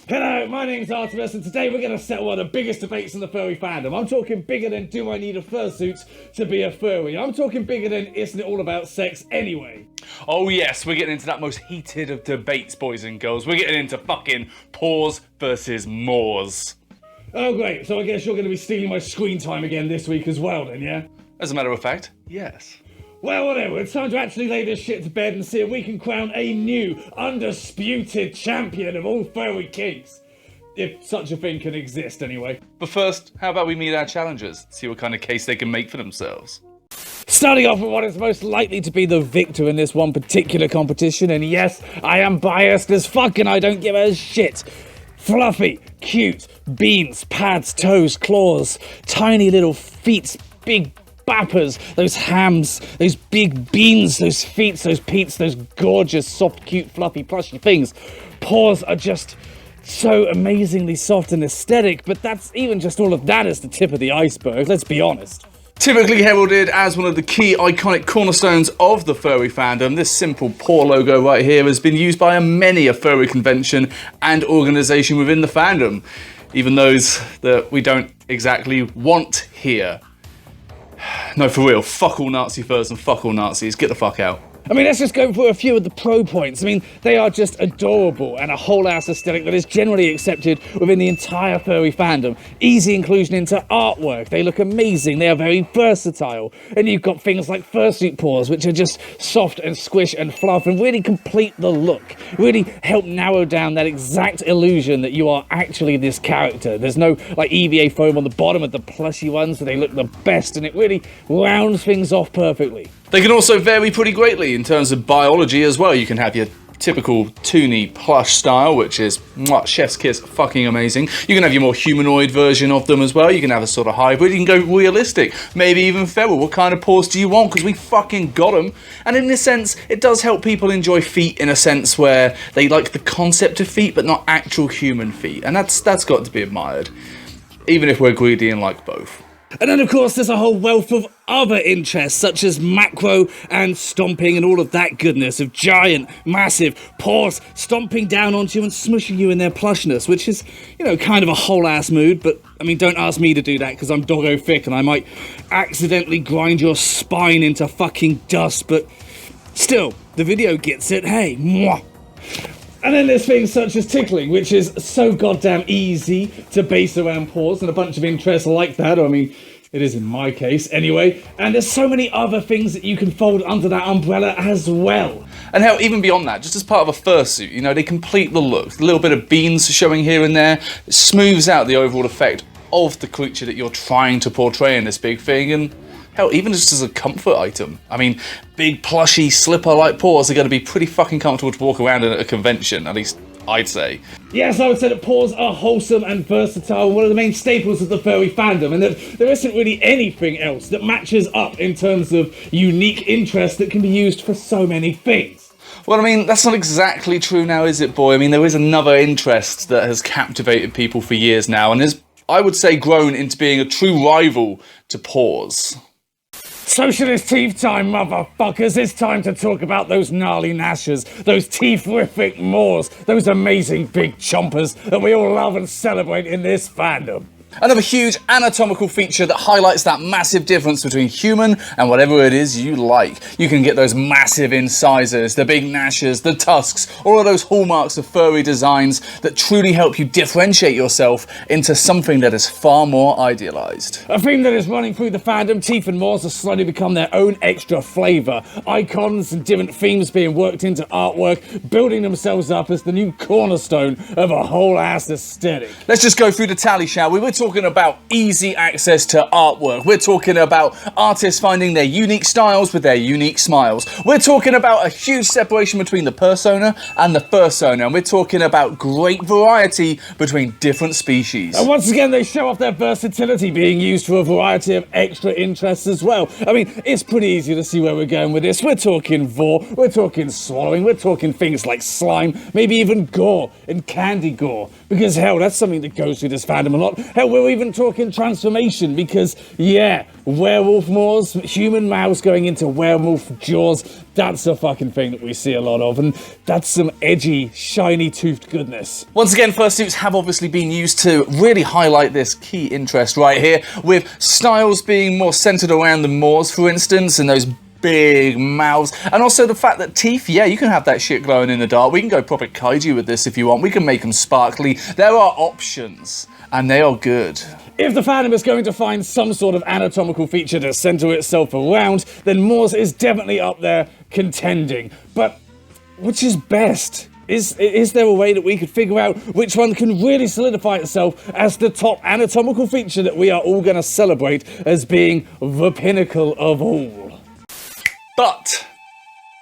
Hello, my name's Artemis, and today we're going to settle one of the biggest debates in the furry fandom. I'm talking bigger than do I need a fursuit to be a furry? I'm talking bigger than isn't it all about sex anyway? Oh yes, we're getting into that most heated of debates, boys and girls. We're getting into fucking Paws vs Maws. Oh great, so I guess you're going to be stealing my screen time again this week as well then, yeah? As a matter of fact, yes. Well, whatever, it's time to actually lay this shit to bed and see if we can crown a new, undisputed champion of all furry kinks. If such a thing can exist, anyway. But first, how about we meet our challengers, see what kind of case they can make for themselves. Starting off with what is most likely to be the victor in this one particular competition, and yes, I am biased as fuck and I don't give a shit. Fluffy, cute, beans, pads, toes, claws, tiny little feet, big bappers, those hams, those big beans, those feet, those peats, those gorgeous, soft, cute, fluffy, plushy things. Paws are just so amazingly soft and aesthetic, but that's even just all of that is the tip of the iceberg, let's be honest. Typically heralded as one of the key iconic cornerstones of the furry fandom, this simple paw logo right here has been used by many a furry convention and organisation within the fandom, even those that we don't exactly want here. No, for real, fuck all Nazi furs and fuck all Nazis, get the fuck out. I mean, let's just go through a few of the pro points. I mean, they are just adorable and a whole ass aesthetic that is generally accepted within the entire furry fandom. Easy inclusion into artwork. They look amazing. They are very versatile. And you've got things like fursuit paws, which are just soft and squish and fluff and really complete the look. Really help narrow down that exact illusion that you are actually this character. There's no like EVA foam on the bottom of the plushy ones, so they look the best and it really rounds things off perfectly. They can also vary pretty greatly in terms of biology as well. You can have your typical toony plush style, which is chef's kiss, fucking amazing. You can have your more humanoid version of them as well. You can have a sort of hybrid. You can go realistic, maybe even feral. What kind of paws do you want? Because we fucking got them. And in this sense, it does help people enjoy feet in a sense where they like the concept of feet, but not actual human feet. And that's got to be admired, even if we're greedy and like both. And then, of course, there's a whole wealth of other interests, such as macro and stomping and all of that goodness of giant, massive paws stomping down onto you and smushing you in their plushness, which is, you know, kind of a whole-ass mood, but, I mean, don't ask me to do that, because I'm doggo thick and I might accidentally grind your spine into fucking dust, but still, the video gets it, hey, mwah. And then there's things such as tickling, which is so goddamn easy to base around paws and a bunch of interests like that. I mean, it is in my case anyway. And there's so many other things that you can fold under that umbrella as well. And hell, even beyond that, just as part of a fursuit, you know, they complete the look. A little bit of beans showing here and there. It smooths out the overall effect of the creature that you're trying to portray in this big thing. And hell, even just as a comfort item. I mean, big plushy slipper-like paws are going to be pretty fucking comfortable to walk around in at a convention, at least I'd say. Yes, I would say that paws are wholesome and versatile, one of the main staples of the furry fandom, and that there isn't really anything else that matches up in terms of unique interest that can be used for so many things. Well, I mean, that's not exactly true now, is it, boy? I mean, there is another interest that has captivated people for years now, and has, I would say, grown into being a true rival to paws. Socialist teeth time, motherfuckers. It's time to talk about those gnarly gnashers, those teeth-rific maws, those amazing big chompers that we all love and celebrate in this fandom. Another huge anatomical feature that highlights that massive difference between human and whatever it is you like. You can get those massive incisors, the big gnashers, the tusks, all of those hallmarks of furry designs that truly help you differentiate yourself into something that is far more idealized. A theme that is running through the fandom, teeth and maws have slowly become their own extra flavor. Icons and different themes being worked into artwork, building themselves up as the new cornerstone of a whole ass aesthetic. Let's just go through the tally, shall we? We're talking about easy access to artwork. We're talking about artists finding their unique styles with their unique smiles. We're talking about a huge separation between the persona and the fursona. And we're talking about great variety between different species. And once again, they show off their versatility being used for a variety of extra interests as well. I mean, it's pretty easy to see where we're going with this. We're talking vor, we're talking swallowing, we're talking things like slime, maybe even gore and candy gore. Because hell, that's something that goes through this fandom a lot. Hell, we're even talking transformation because, yeah, werewolf maws, human mouths going into werewolf jaws, that's a fucking thing that we see a lot of, and that's some edgy, shiny-toothed goodness. Once again, fursuits have obviously been used to really highlight this key interest right here, with styles being more centered around the maws, for instance, and those big mouths, and also the fact that teeth, yeah, you can have that shit glowing in the dark. We can go proper kaiju with this if you want. We can make them sparkly. There are options, and they are good. If the fandom is going to find some sort of anatomical feature to center itself around, then Maws is definitely up there contending. But which is best? Is there a way that we could figure out which one can really solidify itself as the top anatomical feature that we are all going to celebrate as being the pinnacle of all? But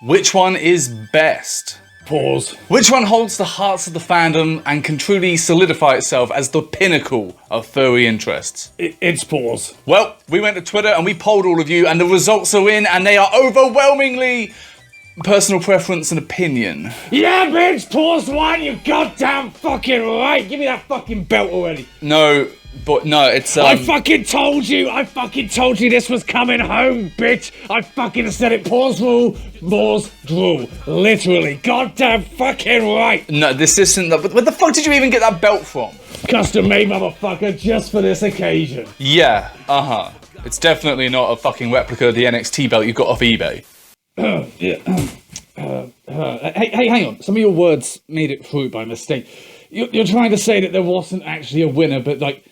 which one is best? Pause. Which one holds the hearts of the fandom and can truly solidify itself as the pinnacle of furry interests? It's Pause. Well, we went to Twitter and we polled all of you, and the results are in, and they are overwhelmingly personal preference and opinion. Yeah, bitch, Pause won, you goddamn fucking right. Give me that fucking belt already. No, but no, it's I fucking told you this was coming home, bitch. I fucking said it. Pause rule, Maws drool. Literally, goddamn fucking right. No, this isn't that. Where the fuck did you even get that belt from? Custom made, motherfucker, just for this occasion. Yeah, It's definitely not a fucking replica of the NXT belt you got off eBay. Hey, hang on. Some of your words made it through by mistake. You're trying to say that there wasn't actually a winner, but like,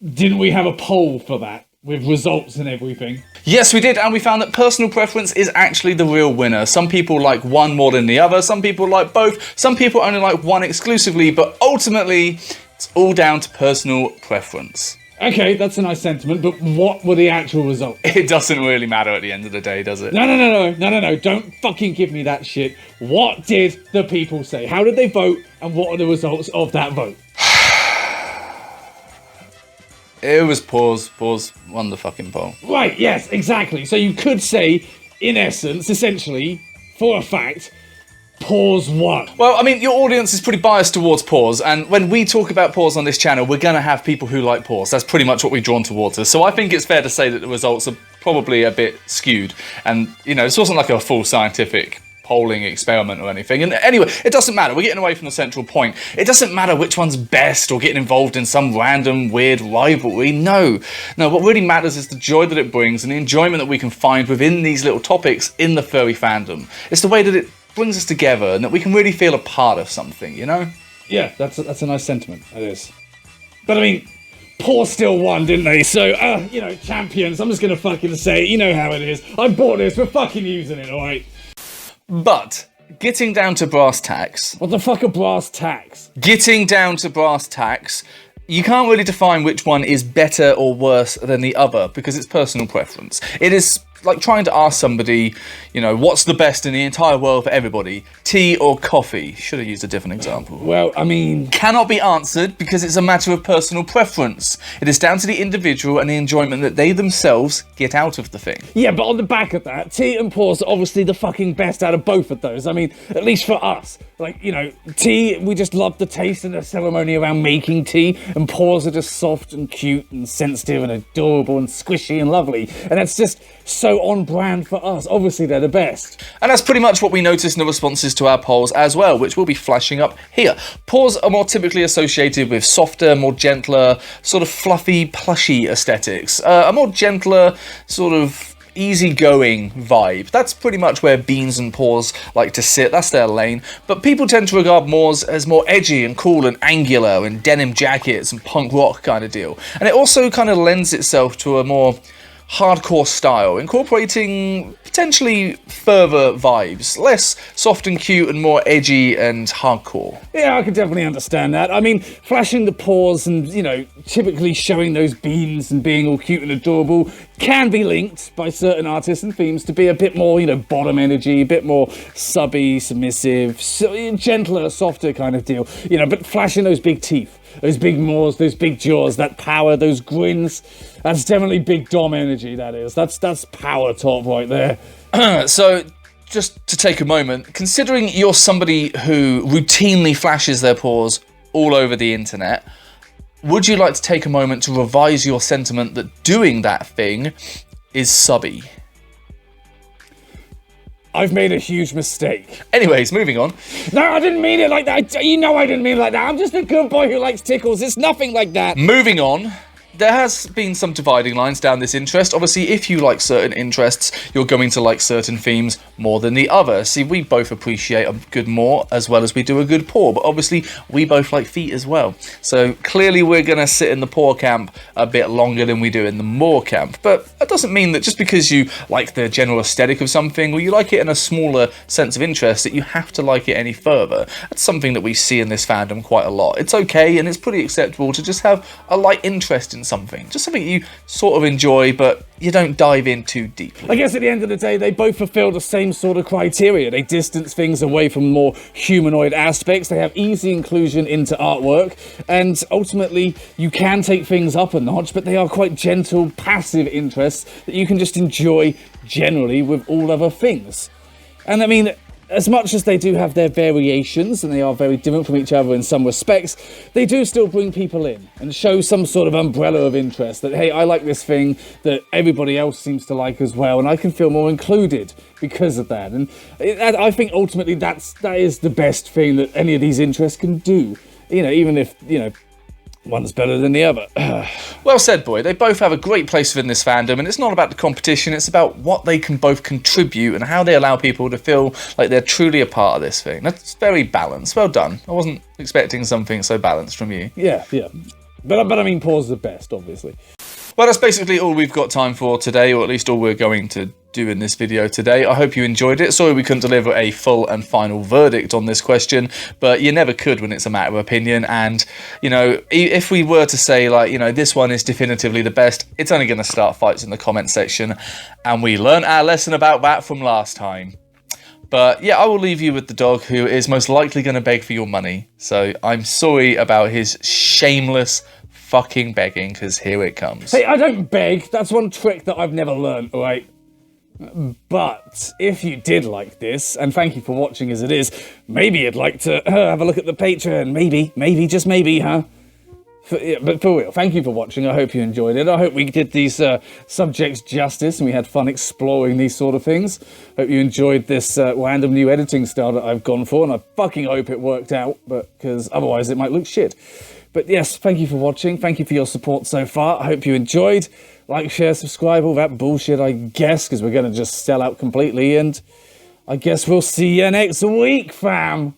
didn't we have a poll for that with results and everything? Yes, we did, and we found that personal preference is actually the real winner. Some people like one more than the other, some people like both, some people only like one exclusively, but ultimately, it's all down to personal preference. Okay, that's a nice sentiment, but what were the actual results? It doesn't really matter at the end of the day, does it? No, don't fucking give me that shit. What did the people say? How did they vote, and what are the results of that vote? It was Paws. Paws won the fucking poll. Right, yes, exactly. So you could say, in essence, essentially, for a fact, Paws won. Well, I mean, your audience is pretty biased towards Paws, and when we talk about Paws on this channel, we're going to have people who like Paws. That's pretty much what we've drawn towards us. So I think it's fair to say that the results are probably a bit skewed. And, you know, this wasn't like a full scientific polling experiment or anything. And anyway, it doesn't matter. We're getting away from the central point. It doesn't matter which one's best or getting involved in some random weird rivalry. No, what really matters is the joy that it brings and the enjoyment that we can find within these little topics in the furry fandom. It's the way that it brings us together and that we can really feel a part of something, you know? Yeah, that's a nice sentiment. It is. But I mean, Paws still won, didn't they? So, you know, champions, I'm just gonna fucking say it. You know how it is. I bought this, we're fucking using it, alright? But getting down to brass tacks. What the fuck are brass tacks? Getting down to brass tacks, you can't really define which one is better or worse than the other because it's personal preference. It is like trying to ask somebody, you know, what's the best in the entire world for everybody? Tea or coffee? Should have used a different example. Well, I mean... Cannot be answered because it's a matter of personal preference. It is down to the individual and the enjoyment that they themselves get out of the thing. Yeah, but on the back of that, tea and Paws are obviously the fucking best out of both of those. I mean, at least for us. Like, you know, tea, we just love the taste and the ceremony around making tea, and Paws are just soft and cute and sensitive and adorable and squishy and lovely. And that's just so on brand for us. Obviously, they're the best. And that's pretty much what we noticed in the responses to our polls as well, which will be flashing up here. Paws are more typically associated with softer, more gentler, sort of fluffy, plushy aesthetics. A more gentler, sort of easygoing vibe. That's pretty much where Beans and Paws like to sit. That's their lane. But people tend to regard Maws as more edgy and cool and angular and denim jackets and punk rock kind of deal. And it also kind of lends itself to a more hardcore style, incorporating potentially further vibes, less soft and cute and more edgy and hardcore. Yeah, I can definitely understand that. I mean, flashing the paws and, you know, typically showing those beans and being all cute and adorable can be linked by certain artists and themes to be a bit more, you know, bottom energy, a bit more subby, submissive, gentler, softer kind of deal, you know, but flashing those big teeth, those big maws, those big jaws, that power, those grins, that's definitely big dom energy, that is. That's power top right there. So, just to take a moment, considering you're somebody who routinely flashes their paws all over the internet. Would you like to take a moment to revise your sentiment that doing that thing is subby? I've made a huge mistake. Anyways, moving on. No, I didn't mean it like that. You know I didn't mean it like that. I'm just a good boy who likes tickles. It's nothing like that. Moving on. There has been some dividing lines down this interest. Obviously, if you like certain interests, you're going to like certain themes more than the other. See, we both appreciate a good maw as well as we do a good paw, but obviously we both like feet as well. So clearly we're going to sit in the paw camp a bit longer than we do in the maw camp. But that doesn't mean that just because you like the general aesthetic of something, or you like it in a smaller sense of interest, that you have to like it any further. That's something that we see in this fandom quite a lot. It's okay and it's pretty acceptable to just have a light interest in something, just something you sort of enjoy, but you don't dive in too deeply. I guess at the end of the day, they both fulfill the same sort of criteria. They distance things away from more humanoid aspects. They have easy inclusion into artwork, and ultimately, you can take things up a notch, but they are quite gentle, passive interests that you can just enjoy generally with all other things. And I mean, as much as they do have their variations, and they are very different from each other in some respects, they do still bring people in and show some sort of umbrella of interest that, hey, I like this thing that everybody else seems to like as well, and I can feel more included because of that. And I think ultimately that is the best thing that any of these interests can do. You know, even if, you know, one's better than the other. Well said, boy. They both have a great place within this fandom, and it's not about the competition, it's about what they can both contribute and how they allow people to feel like they're truly a part of this thing. That's very balanced. Well done. I wasn't expecting something so balanced from you. Yeah. But I mean, Paws the best, obviously. Well, that's basically all we've got time for today, or at least all we're going to do in this video today. I hope you enjoyed it. Sorry we couldn't deliver a full and final verdict on this question, but you never could when it's a matter of opinion. And, you know, if we were to say, like, you know, this one is definitively the best, it's only going to start fights in the comment section. And we learnt our lesson about that from last time. But yeah, I will leave you with the dog who is most likely going to beg for your money. So I'm sorry about his shameless fucking begging, because here it comes. Hey, I don't beg. That's one trick that I've never learned, all right? But if you did like this, and thank you for watching as it is, maybe you'd like to have a look at the Patreon. Maybe, just maybe, huh? But for real, thank you for watching. I hope you enjoyed it. I hope we did these subjects justice and we had fun exploring these sort of things. Hope you enjoyed this random new editing style that I've gone for, and I fucking hope it worked out, because otherwise it might look shit. But yes, thank you for watching. Thank you for your support so far. I hope you enjoyed. Like, share, subscribe, all that bullshit, I guess, because we're going to just sell out completely. And I guess we'll see you next week, fam.